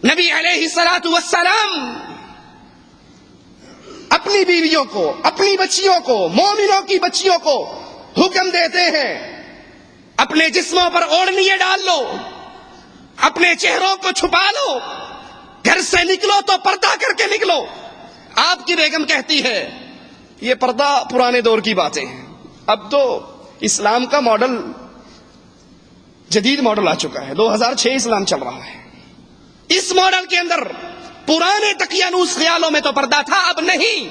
نبی علیہ الصلوۃ والسلام اپنی بیویوں کو، اپنی بچیوں کو، مومنوں کی بچیوں کو حکم دیتے ہیں اپنے جسموں پر اوڑھنیاں ڈال لو، اپنے چہروں کو چھپا لو، گھر سے نکلو تو پردہ کر کے نکلو۔ آپ کی بیگم کہتی ہے یہ پردہ پرانے دور کی باتیں ہیں، اب تو اسلام کا ماڈل، جدید ماڈل آ چکا ہے، 2006 اسلام چل رہا ہے۔ اس ماڈل کے اندر پرانے تقیانوس خیالوں میں تو پردہ تھا، اب نہیں۔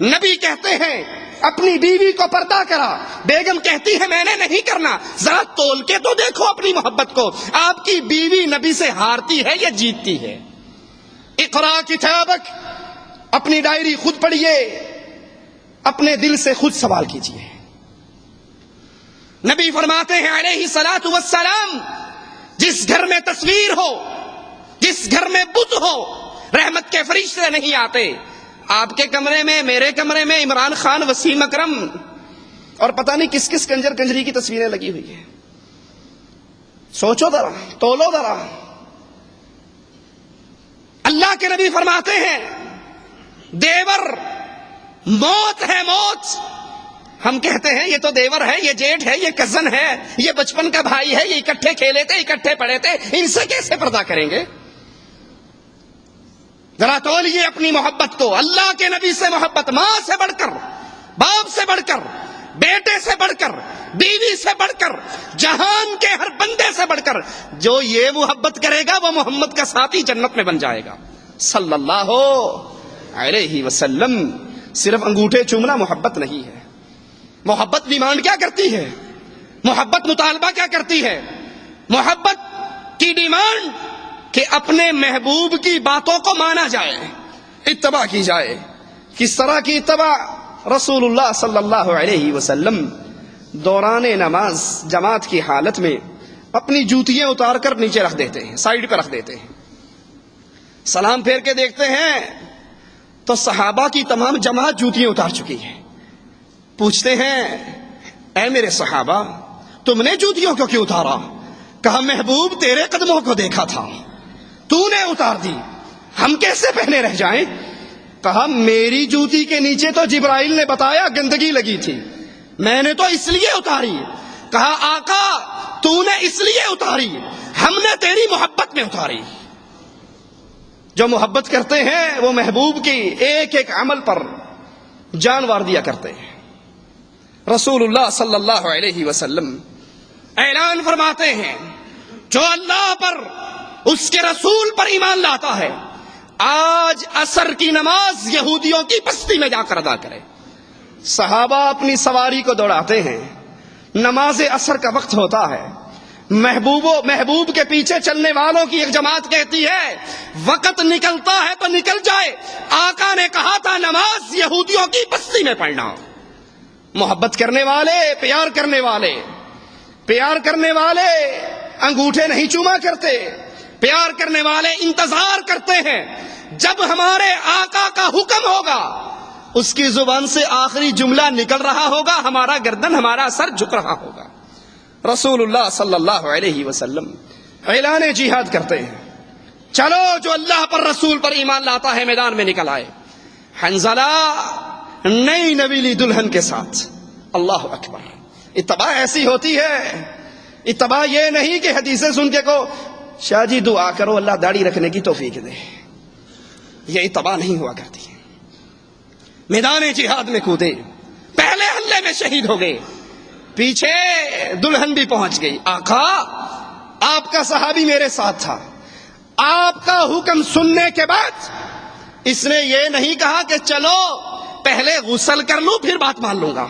نبی کہتے ہیں اپنی بیوی کو پردہ کرا، بیگم کہتی ہے میں نے نہیں کرنا۔ ذرا تول کے تو دیکھو اپنی محبت کو، آپ کی بیوی نبی سے ہارتی ہے یا جیتتی ہے؟ اقرا کتابک، اپنی ڈائری خود پڑھیے، اپنے دل سے خود سوال کیجیے۔ نبی فرماتے ہیں علیہ الصلوۃ والسلام جس گھر میں تصویر ہو، جس گھر میں بت ہو، رحمت کے فرشتے نہیں آتے۔ آپ کے کمرے میں، میرے کمرے میں عمران خان، وسیم اکرم اور پتہ نہیں کس کس کنجر کنجری کی تصویریں لگی ہوئی ہیں۔ سوچو ذرا، تولو ذرا۔ اللہ کے نبی فرماتے ہیں دیور موت ہے، موت۔ ہم کہتے ہیں یہ تو دیور ہے، یہ جیٹھ ہے، یہ کزن ہے، یہ بچپن کا بھائی ہے، یہ اکٹھے کھیلے تھے، اکٹھے پڑھے تھے، ان سے کیسے پردہ کریں گے؟ ذرا تولیے اپنی محبت کو، اللہ کے نبی سے محبت، ماں سے بڑھ کر، باپ سے بڑھ کر، بیٹے سے بڑھ کر، بیوی سے بڑھ کر، جہان کے ہر بندے سے بڑھ کر۔ جو یہ محبت کرے گا وہ محمد کا ساتھی جنت میں بن جائے گا صلی اللہ علیہ وسلم۔ صرف انگوٹھے چومنا محبت نہیں ہے۔ محبت ڈیمانڈ کیا کرتی ہے؟ محبت مطالبہ کیا کرتی ہے؟ محبت کی ڈیمانڈ کہ اپنے محبوب کی باتوں کو مانا جائے، اتباع کی جائے۔ کس طرح کی اتباع؟ رسول اللہ صلی اللہ علیہ وسلم دوران نماز جماعت کی حالت میں اپنی جوتیاں اتار کر نیچے رکھ دیتے ہیں، سائیڈ پہ رکھ دیتے ہیں۔ سلام پھیر کے دیکھتے ہیں تو صحابہ کی تمام جماعت جوتیاں اتار چکی ہے۔ پوچھتے ہیں اے میرے صحابہ تم نے جوتیوں کو کیوں اتارا؟ کہا محبوب تیرے قدموں کو دیکھا تھا، تو نے اتار دی، ہم کیسے پہنے رہ جائیں؟ کہا میری جوتی کے نیچے تو جبرائیل نے بتایا گندگی لگی تھی، میں نے تو اس لیے اتاری۔ کہا آقا تو نے اس لیے اتاری، ہم نے تیری محبت میں اتاری۔ جو محبت کرتے ہیں وہ محبوب کی ایک ایک عمل پر جان وار دیا کرتے ہیں۔ رسول اللہ صلی اللہ علیہ وسلم اعلان فرماتے ہیں جو اللہ پر، اس کے رسول پر ایمان لاتا ہے آج عصر کی نماز یہودیوں کی بستی میں جا کر ادا کرے۔ صحابہ اپنی سواری کو دوڑاتے ہیں، نماز عصر کا وقت ہوتا ہے، محبوب کے پیچھے چلنے والوں کی ایک جماعت کہتی ہے وقت نکلتا ہے تو نکل جائے، آقا نے کہا تھا نماز یہودیوں کی بستی میں پڑھنا۔ محبت کرنے والے، پیار کرنے والے، پیار کرنے والے انگوٹھے نہیں چوما کرتے، پیار کرنے والے انتظار کرتے ہیں جب ہمارے آقا کا حکم ہوگا، اس کی زبان سے آخری جملہ نکل رہا ہوگا، ہمارا گردن، ہمارا سر جھک رہا ہوگا۔ رسول اللہ صلی اللہ علیہ وسلم اعلان جہاد کرتے ہیں، چلو جو اللہ پر، رسول پر ایمان لاتا ہے میدان میں نکل آئے۔ حنظلہ نئی نویلی دلہن کے ساتھ، اللہ اکبر۔ اتباع ایسی ہوتی ہے، اتباع یہ نہیں کہ حدیثیں سن کے کو شاہ جی دعا کرو اللہ داڑھی رکھنے کی توفیق دے، یہ اتباع نہیں ہوا کرتی ہے۔ میدان جہاد میں کودے، پہلے حملے میں شہید ہو گئے، پیچھے دلہن بھی پہنچ گئی۔ آقا آپ کا صحابی میرے ساتھ تھا، آپ کا حکم سننے کے بعد اس نے یہ نہیں کہا کہ چلو پہلے غسل کر لوں پھر بات مان لوں گا،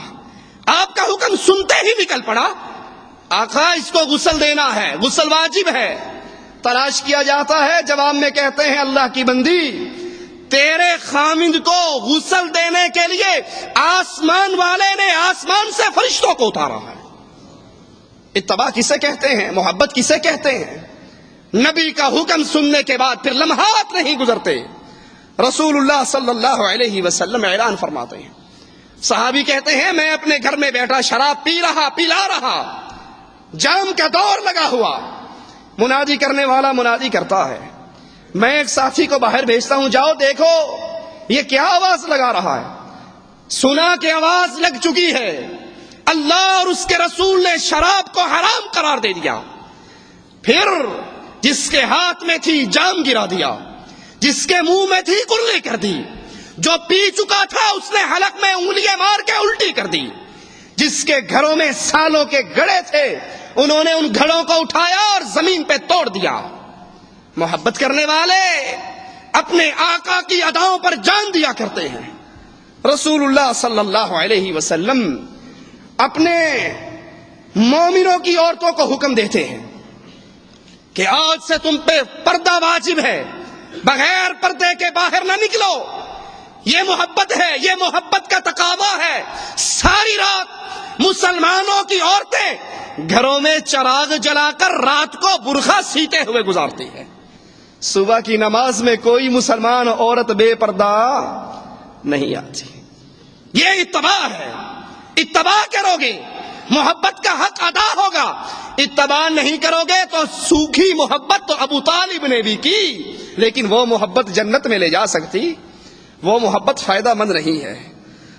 آپ کا حکم سنتے ہی نکل پڑا، آقا اس کو غسل دینا ہے، غسل واجب ہے۔ تلاش کیا جاتا ہے، جواب میں کہتے ہیں اللہ کی بندی تیرے خامند کو غسل دینے کے لیے آسمان والے نے آسمان سے فرشتوں کو اتارا ہے۔ اتباع کسے کہتے ہیں؟ محبت کسے کہتے ہیں؟ نبی کا حکم سننے کے بعد پھر لمحات نہیں گزرتے، رسول اللہ صلی اللہ علیہ وسلم اعلان فرماتے ہیں۔ صحابی کہتے ہیں میں اپنے گھر میں بیٹھا شراب پلا رہا، جام کا دور لگا ہوا، منادی کرنے والا منادی کرتا ہے میں ایک ساتھی کو باہر بھیجتا ہوں، جاؤ دیکھو یہ کیا آواز لگا رہا ہے۔ سنا کہ آواز لگ چکی ہے، اللہ اور اس کے رسول نے شراب کو حرام قرار دے دیا۔ پھر جس کے ہاتھ میں تھی جام گرا دیا، جس کے منہ میں تھی کرلی کر دی، جو پی چکا تھا اس نے حلق میں انگلیاں مار کے الٹی کر دی، جس کے گھروں میں سالوں کے گڑھے تھے انہوں نے ان گھڑوں کو اٹھایا اور زمین پہ توڑ دیا۔ محبت کرنے والے اپنے آقا کی اداؤں پر جان دیا کرتے ہیں۔ رسول اللہ صلی اللہ علیہ وسلم اپنے مومنوں کی عورتوں کو حکم دیتے ہیں کہ آج سے تم پہ پردہ واجب ہے، بغیر پردے کے باہر نہ نکلو۔ یہ محبت ہے، یہ محبت کا تقاضا ہے۔ ساری رات مسلمانوں کی عورتیں گھروں میں چراغ جلا کر رات کو برقع سیتے ہوئے گزارتی ہے۔ صبح کی نماز میں کوئی مسلمان عورت بے پردہ نہیں آتی۔ یہ اتباع ہے۔ اتباع کرو گے محبت کا حق ادا ہوگا، اتباع نہیں کرو گے تو سوکھی محبت تو ابو طالب نے بھی کی، لیکن وہ محبت جنت میں لے جا سکتی، وہ محبت فائدہ مند نہیں ہے۔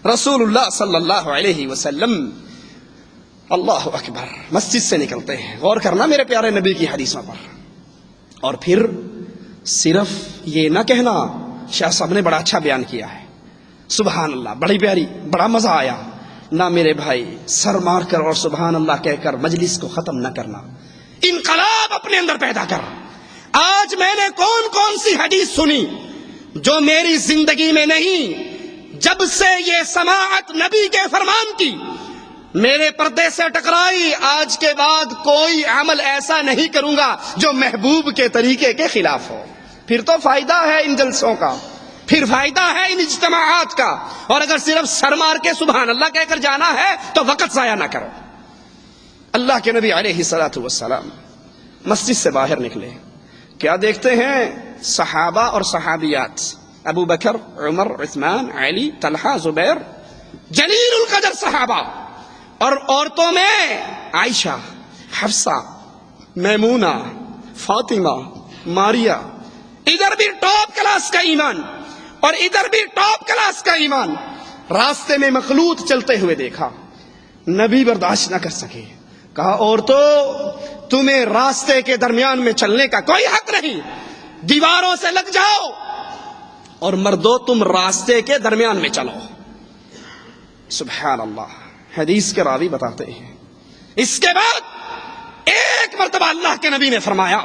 رسول اللہ صلی اللہ علیہ وسلم اللہ اکبر مسجد سے نکلتے ہیں، غور کرنا میرے پیارے نبی کی حدیثوں پر، اور پھر صرف یہ نہ کہنا، شاہ صاحب نے بڑا اچھا بیان کیا ہے، سبحان اللہ، بڑی پیاری، بڑا مزہ آیا، نہ میرے بھائی سر مار کر اور سبحان اللہ کہہ کر مجلس کو ختم نہ کرنا، انقلاب اپنے اندر پیدا کر۔ آج میں نے کون کون سی حدیث سنی جو میری زندگی میں نہیں، جب سے یہ سماعت نبی کے فرمان کی میرے پردے سے ٹکرائی، آج کے بعد کوئی عمل ایسا نہیں کروں گا جو محبوب کے طریقے کے خلاف ہو۔ پھر تو فائدہ ہے ان جلسوں کا، پھر فائدہ ہے ان اجتماعات کا، اور اگر صرف سر مار کے سبحان اللہ کہہ کر جانا ہے تو وقت ضائع نہ کرو۔ اللہ کے نبی علیہ الصلوۃ والسلام مسجد سے باہر نکلے، کیا دیکھتے ہیں؟ صحابہ اور صحابیات، ابو بکر، عمر، عثمان، علی، طلحہ، زبیر، جلیل القدر صحابہ، اور عورتوں میں عائشہ، حفصہ، میمونہ، فاطمہ، ماریہ، ادھر بھی ٹاپ کلاس کا ایمان اور ادھر بھی ٹاپ کلاس کا ایمان۔ راستے میں مخلوط چلتے ہوئے دیکھا، نبی برداشت نہ کر سکے، کہا عورتوں تمہیں راستے کے درمیان میں چلنے کا کوئی حق نہیں، دیواروں سے لگ جاؤ، اور مردوں تم راستے کے درمیان میں چلو۔ سبحان اللہ، حدیث کے راوی بتاتے ہیں۔ اس کے بعد ایک مرتبہ اللہ کے نبی نے فرمایا،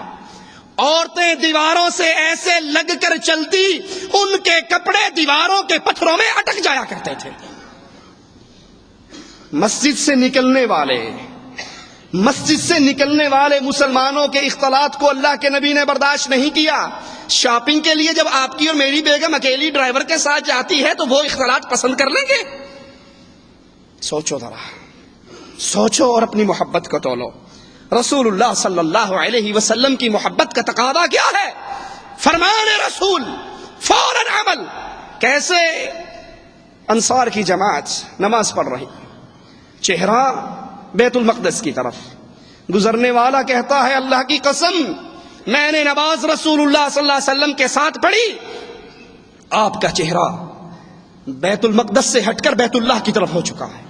عورتیں دیواروں سے ایسے لگ کر چلتی ان کے کپڑے دیواروں کے پتھروں میں اٹک جایا کرتے تھے۔ مسجد سے نکلنے والے مسلمانوں کے اختلاط کو اللہ کے نبی نے برداشت نہیں کیا۔ شاپنگ کے لیے جب آپ کی اور میری بیگم اکیلی ڈرائیور کے ساتھ جاتی ہے تو وہ اختلاط پسند کر لیں گے؟ سوچو ذرا، سوچو اور اپنی محبت کو تولو۔ رسول اللہ صلی اللہ علیہ وسلم کی محبت کا تقاضا کیا ہے؟ فرمان رسول، فوراً عمل۔ کیسے؟ انصار کی جماعت نماز پڑھ رہی، چہرہ بیت المقدس کی طرف، گزرنے والا کہتا ہے اللہ کی قسم میں نے نماز رسول اللہ صلی اللہ علیہ وسلم کے ساتھ پڑھی، آپ کا چہرہ بیت المقدس سے ہٹ کر بیت اللہ کی طرف ہو چکا ہے۔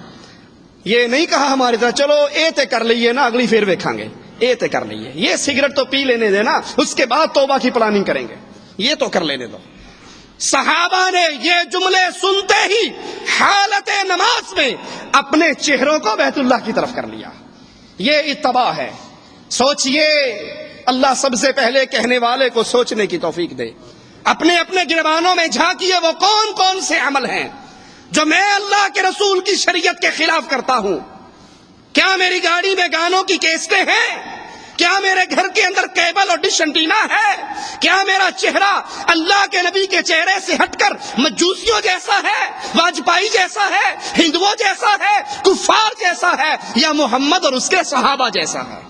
یہ نہیں کہا ہماری طرح چلو ایتے کر لئیے نا، اگلی پھر دیکھیں گے، ایتے کر لئیے، یہ سگریٹ تو پی لینے دینا، اس کے بعد توبہ کی پلاننگ کریں گے، یہ تو کر لینے دو۔ صحابہ نے یہ جملے سنتے ہی حالت نماز میں اپنے چہروں کو بیت اللہ کی طرف کر لیا۔ یہ اتباع ہے۔ سوچئے، اللہ سب سے پہلے کہنے والے کو سوچنے کی توفیق دے۔ اپنے اپنے گریبانوں میں جھانکیے وہ کون کون سے عمل ہیں جو میں اللہ کے رسول کی شریعت کے خلاف کرتا ہوں۔ کیا میری گاڑی میں گانوں کی کیسٹیں ہیں؟ کیا میرے گھر کے اندر کیبل اور ڈش انٹینا ہے؟ کیا میرا چہرہ اللہ کے نبی کے چہرے سے ہٹ کر مجوسیوں جیسا ہے، واجپائی جیسا ہے، ہندوؤں جیسا ہے، کفار جیسا ہے، یا محمد اور اس کے صحابہ جیسا ہے؟